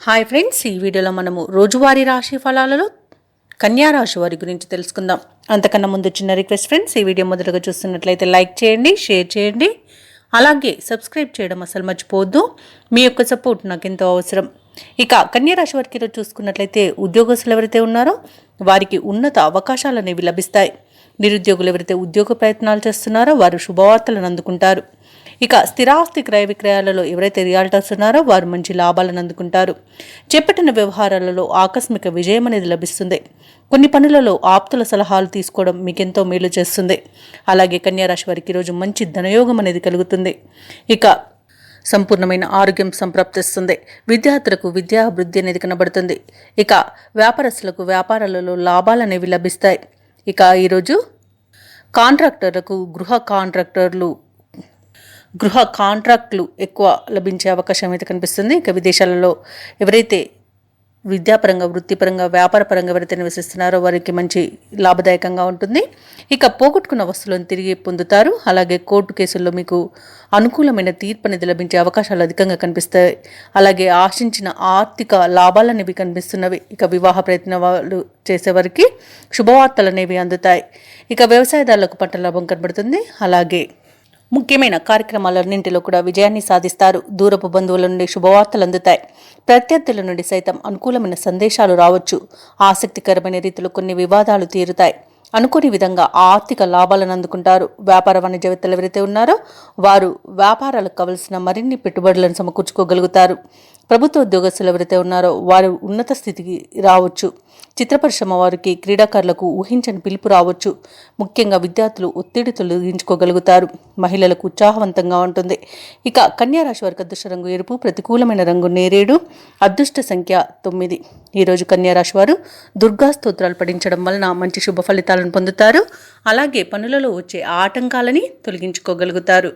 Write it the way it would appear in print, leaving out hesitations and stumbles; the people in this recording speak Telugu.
హాయ్ ఫ్రెండ్స్, ఈ వీడియోలో మనము రోజువారీ రాశి ఫలాలలో కన్యా రాశి వారి గురించి తెలుసుకుందాం. అంతకన్నా ముందు చిన్న రిక్వెస్ట్ ఫ్రెండ్స్, ఈ వీడియో మొదటగా చూస్తున్నట్లయితే లైక్ చేయండి, షేర్ చేయండి, అలాగే సబ్స్క్రైబ్ చేయడం అసలు మర్చిపోవద్దు. మీ యొక్క సపోర్ట్ నాకు ఎంతో అవసరం. ఇక కన్యా రాశి వారికి ఈరోజు చూసుకున్నట్లయితే ఉద్యోగస్తులు ఎవరైతే ఉన్నారో వారికి ఉన్నత అవకాశాలు అనేవి లభిస్తాయి. నిరుద్యోగులు ఎవరైతే ఉద్యోగ ప్రయత్నాలు చేస్తున్నారో వారు శుభవార్తలను అందుకుంటారు. ఇక స్థిరాస్తి క్రయ విక్రయాలలో ఎవరైతే రియాల్టర్స్ ఉన్నారో వారు మంచి లాభాలను అందుకుంటారు. చేపట్టిన వ్యవహారాలలో ఆకస్మిక విజయం అనేది లభిస్తుంది. కొన్ని పనులలో ఆప్తుల సలహాలు తీసుకోవడం మీకెంతో మేలు చేస్తుంది. అలాగే కన్యా రాశి వారికి ఈరోజు మంచి ధనయోగం అనేది కలుగుతుంది. ఇక సంపూర్ణమైన ఆరోగ్యం సంప్రాప్తిస్తుంది. విద్యార్థులకు విద్యాభివృద్ధి అనేది కనబడుతుంది. ఇక వ్యాపారస్తులకు వ్యాపారాలలో లాభాలు అనేవి లభిస్తాయి. ఇక ఈరోజు కాంట్రాక్టర్లకు గృహ కాంట్రాక్టులు ఎక్కువ లభించే అవకాశం అయితే కనిపిస్తుంది. ఇక విదేశాలలో ఎవరైతే విద్యాపరంగా, వృత్తిపరంగా, వ్యాపారపరంగా ఎవరైతే నివసిస్తున్నారో వారికి మంచి లాభదాయకంగా ఉంటుంది. ఇక పోగొట్టుకున్న వస్తువులను తిరిగి పొందుతారు. అలాగే కోర్టు కేసుల్లో మీకు అనుకూలమైన తీర్పు అనేది లభించే అవకాశాలు అధికంగా కనిపిస్తాయి. అలాగే ఆశించిన ఆర్థిక లాభాలు అనేవి కనిపిస్తున్నవి. ఇక వివాహ ప్రయత్నాలు చేసేవారికి శుభవార్తలు అనేవి అందుతాయి. ఇక వ్యవసాయదారులకు పంట లాభం కనబడుతుంది. అలాగే ముఖ్యమైన కార్యక్రమాలన్నింటిలో కూడా విజయాన్ని సాధిస్తారు. దూరపు బంధువుల నుండి శుభవార్తలు అందుతాయి. ప్రత్యర్థుల నుండి సైతం అనుకూలమైన సందేశాలు రావచ్చు. ఆసక్తికరమైన రీతిలో కొన్ని వివాదాలు తీరుతాయి. అనుకోని విధంగా ఆర్థిక లాభాలను అందుకుంటారు. వ్యాపార వాణిజ్యవేత్తలు ఎవరైతే ఉన్నారో వారు వ్యాపారాలకు కావలసిన మరిన్ని పెట్టుబడులను సమకూర్చుకోగలుగుతారు. ప్రభుత్వ ఉద్యోగస్తులు ఎవరైతే ఉన్నారో వారు ఉన్నత స్థితికి రావచ్చు. చిత్ర పరిశ్రమ వారికి, క్రీడాకారులకు ఊహించని పిలుపు రావచ్చు. ముఖ్యంగా విద్యార్థులు ఒత్తిడి తొలగించుకోగలుగుతారు. మహిళలకు ఉత్సాహవంతంగా ఉంటుంది. ఇక కన్యా రాశి వారికి అదృష్ట రంగు ఎరుపు, ప్రతికూలమైన రంగు నేరేడు, అదృష్ట సంఖ్య 9. ఈరోజు కన్యా రాశి వారు దుర్గా స్తోత్రాలు పఠించడం వలన మంచి శుభ ఫలితాలను పొందుతారు. అలాగే పనులలో వచ్చే ఆటంకాలని తొలగించుకోగలుగుతారు.